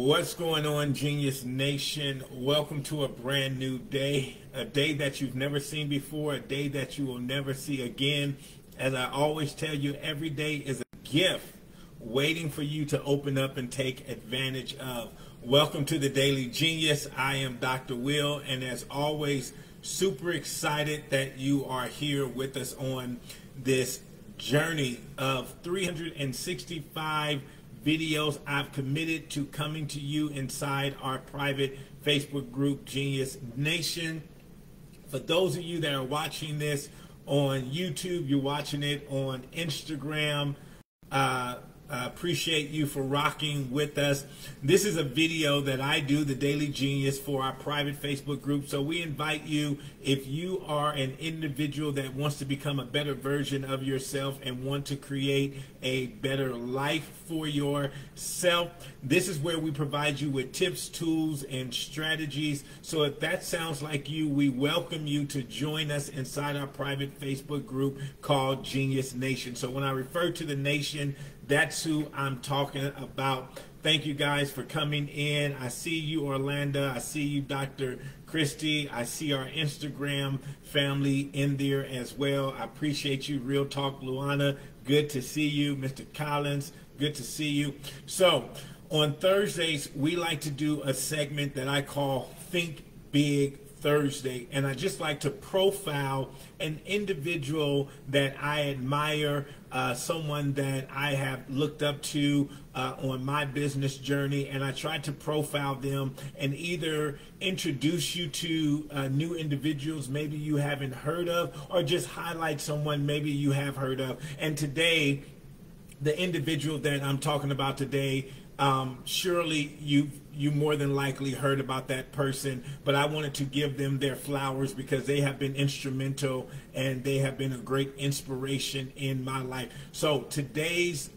What's going on, Genius Nation? Welcome to a brand new day, a day that you've never seen before, a day that you will never see again. As I always tell you, every day is a gift waiting for you to open up and take advantage of. Welcome to the Daily Genius. I am Dr. Will, and as always, super excited that you are here with us on this journey of 365 videos I've committed to coming to you inside our private Facebook group, Genius Nation. For those of you that are watching this on YouTube, you're watching it on Instagram, appreciate you for rocking with us. This is a video that I do, the Daily Genius, for our private Facebook group. So we invite you, if you are an individual that wants to become a better version of yourself and want to create a better life for yourself, this is where we provide you with tips, tools, and strategies. So if that sounds like you, we welcome you to join us inside our private Facebook group called Genius Nation. So when I refer to the nation, that's who I'm talking about. Thank you guys for coming in. I see you, Orlando. I see you, Dr. Christy. I see our Instagram family in there as well. I appreciate you, Real Talk Luana. Good to see you. Mr. Collins, good to see you. So on Thursdays, we like to do a segment that I call Think Big Thursday, and I just like to profile an individual that I admire, someone that I have looked up to on my business journey, and I try to profile them and either introduce you to new individuals maybe you haven't heard of, or just highlight someone maybe you have heard of. And today, the individual that I'm talking about today, surely you more than likely heard about that person, but I wanted to give them their flowers because they have been instrumental and they have been a great inspiration in my life. So today's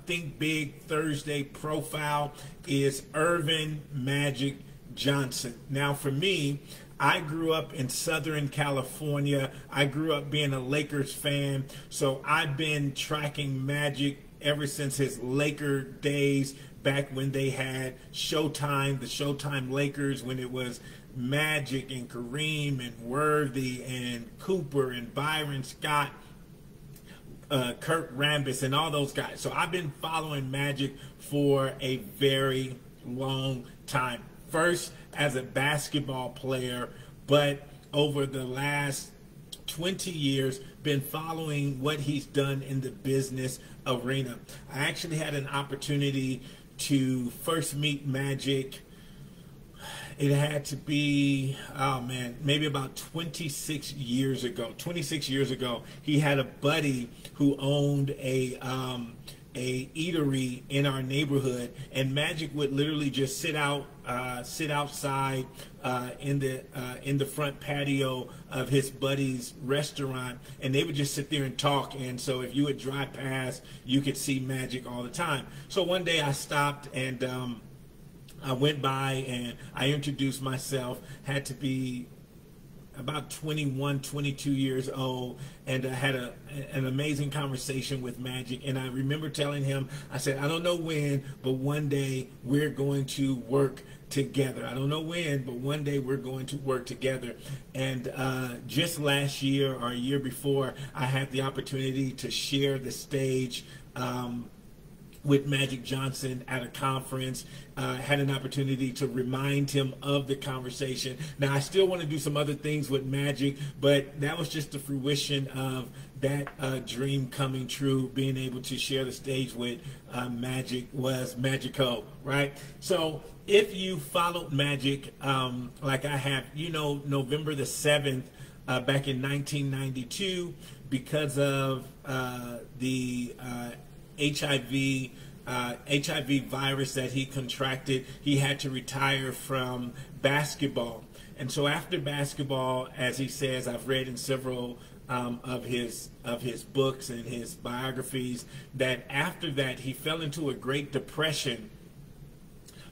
Think Big Thursday profile is Ervin Magic Johnson. Now for me, I grew up in Southern California. I grew up being a Lakers fan, so I've been tracking Magic ever since his Laker days, back when they had Showtime, the Showtime Lakers, when it was Magic and Kareem and Worthy and Cooper and Byron Scott, Kurt Rambis, and all those guys. So I've been following Magic for a very long time. First as a basketball player, but over the last 20 years, been following what he's done in the business arena. I actually had an opportunity to first meet Magic. It had to be, oh man, maybe about 26 years ago. 26 years ago, he had a buddy who owned a eatery in our neighborhood, and Magic would literally just sit outside in the front patio of his buddy's restaurant, and they would just sit there and talk. And so if you would drive past, you could see Magic all the time. So one day I stopped and I went by and I introduced myself. Had to be about 21, 22 years old, and I had an amazing conversation with Magic. And I remember telling him, I said, I don't know when, but one day we're going to work together. I don't know when, but one day we're going to work together. And just last year or a year before, I had the opportunity to share the stage with Magic Johnson at a conference. Had an opportunity to remind him of the conversation. Now, I still want to do some other things with Magic, but that was just the fruition of that dream coming true. Being able to share the stage with Magic was magical, right? So if you followed Magic like I have, you know, November the 7th, back in 1992, because of the HIV virus that he contracted, he had to retire from basketball. And so after basketball, as he says, I've read in several of his books and his biographies, that after that he fell into a great depression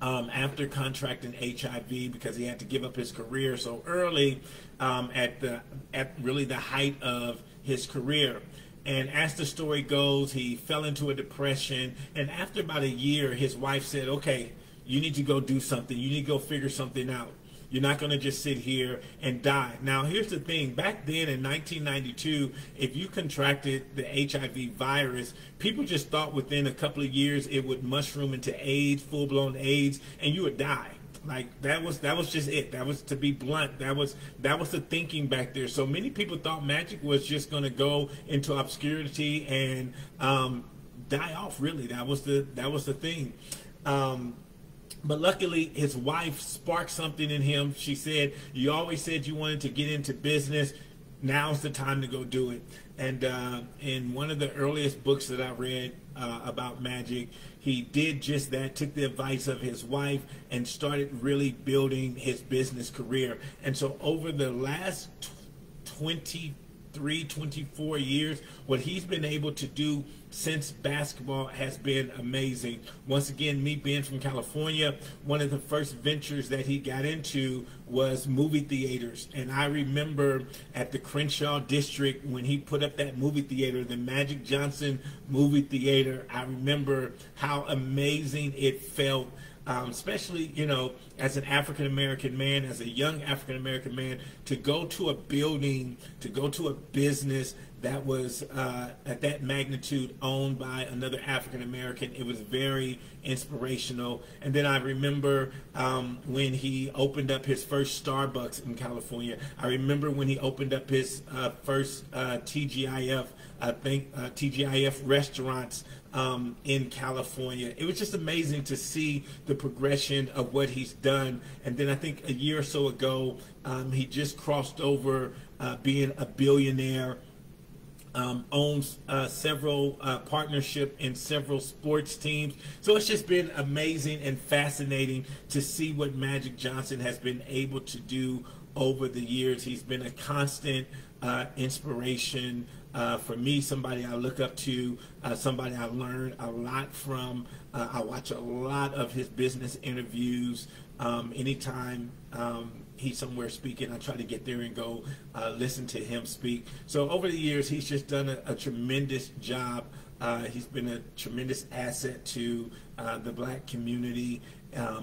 after contracting HIV, because he had to give up his career so early at really the height of his career. And as the story goes, he fell into a depression, and after about a year, his wife said, okay, you need to go do something. You need to go figure something out. You're not going to just sit here and die. Now, here's the thing. Back then in 1992, if you contracted the HIV virus, people just thought within a couple of years it would mushroom into AIDS, full-blown AIDS, and you would die. Like that was just it. That was, to be blunt, that was the thinking back there. So many people thought magic was just going to go into obscurity and die off. Really, that was the thing. But luckily, his wife sparked something in him. She said, "You always said you wanted to get into business. Now's the time to go do it." And in one of the earliest books that I read about magic, he did just that, took the advice of his wife and started really building his business career. And so over the last 24 years, what he's been able to do since basketball has been amazing. Once again, me being from California, one of the first ventures that he got into was movie theaters. And I remember at the Crenshaw District when he put up that movie theater, the Magic Johnson movie theater, I remember how amazing it felt. Especially, you know, as an African-American man, as a young African-American man, to go to a building, to go to a business that was at that magnitude owned by another African-American. It was very inspirational. And then I remember when he opened up his first Starbucks in California. I remember when he opened up his first TGIF restaurants in California. It was just amazing to see the progression of what he's done. And then I think a year or so ago, he just crossed over being a billionaire, owns several partnership in several sports teams. So it's just been amazing and fascinating to see what Magic Johnson has been able to do over the years. He's been a constant inspiration for me, somebody I look up to, somebody I learn a lot from. I watch a lot of his business interviews. Anytime he's somewhere speaking, I try to get there and go listen to him speak. So over the years, he's just done a tremendous job. He's been a tremendous asset to the black community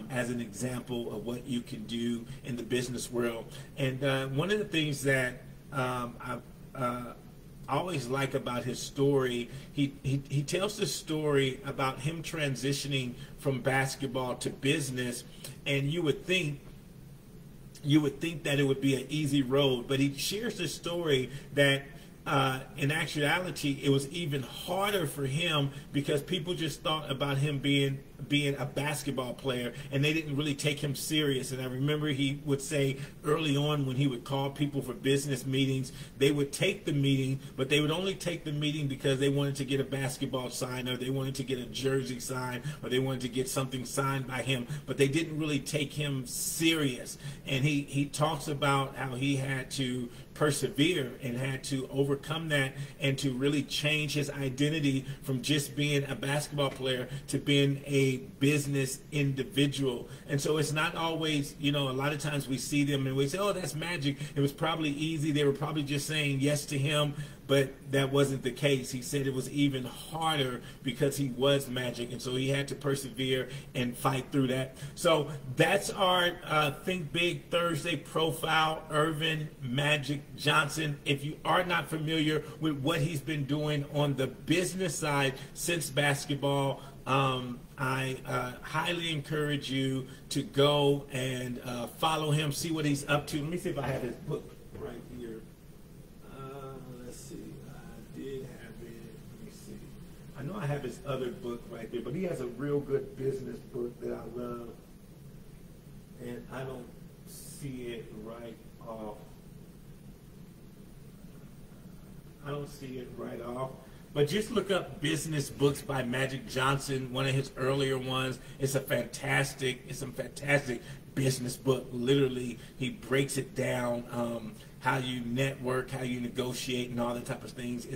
as an example of what you can do in the business world. And one of the things that I always like about his story, he tells the story about him transitioning from basketball to business, and you would think that it would be an easy road, but he shares the story that in actuality it was even harder for him because people just thought about him being a basketball player and they didn't really take him serious. And I remember he would say early on when he would call people for business meetings, they would take the meeting, but they would only take the meeting because they wanted to get a basketball sign, or they wanted to get a jersey signed, or they wanted to get something signed by him, but they didn't really take him serious. And he talks about how he had to persevere and had to overcome that and to really change his identity from just being a basketball player to being a business individual. And so it's not always, you know, a lot of times we see them and we say, oh, that's magic. It was probably easy. They were probably just saying yes to him. But that wasn't the case. He said it was even harder because he was magic, and so he had to persevere and fight through that. So that's our Think Big Thursday profile, Ervin Magic Johnson. If you are not familiar with what he's been doing on the business side since basketball, I highly encourage you to go and follow him, see what he's up to. Let me see if I have his book right here. I know I have his other book right there, but he has a real good business book that I love, and I don't see it right off. But just look up business books by Magic Johnson, one of his earlier ones. It's a fantastic business book. Literally, he breaks it down, how you network, how you negotiate, and all that type of things.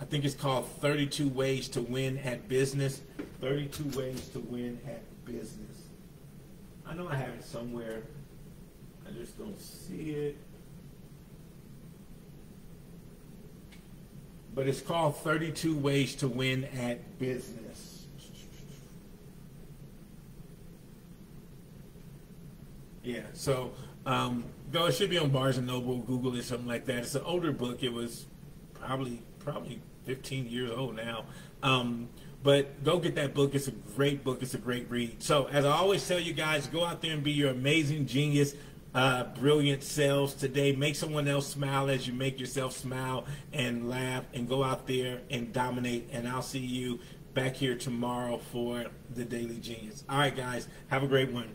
I think it's called 32 Ways to Win at Business. 32 Ways to Win at Business. I know I have it somewhere. I just don't see it. But it's called 32 Ways to Win at Business. So, though it should be on Barnes and Noble, Google it, something like that. It's an older book. It was probably 15 years old now. But go get that book. It's a great book. It's a great read. So as I always tell you guys, go out there and be your amazing genius, brilliant selves today. Make someone else smile as you make yourself smile and laugh, and go out there and dominate. And I'll see you back here tomorrow for the Daily Genius. All right, guys, have a great one.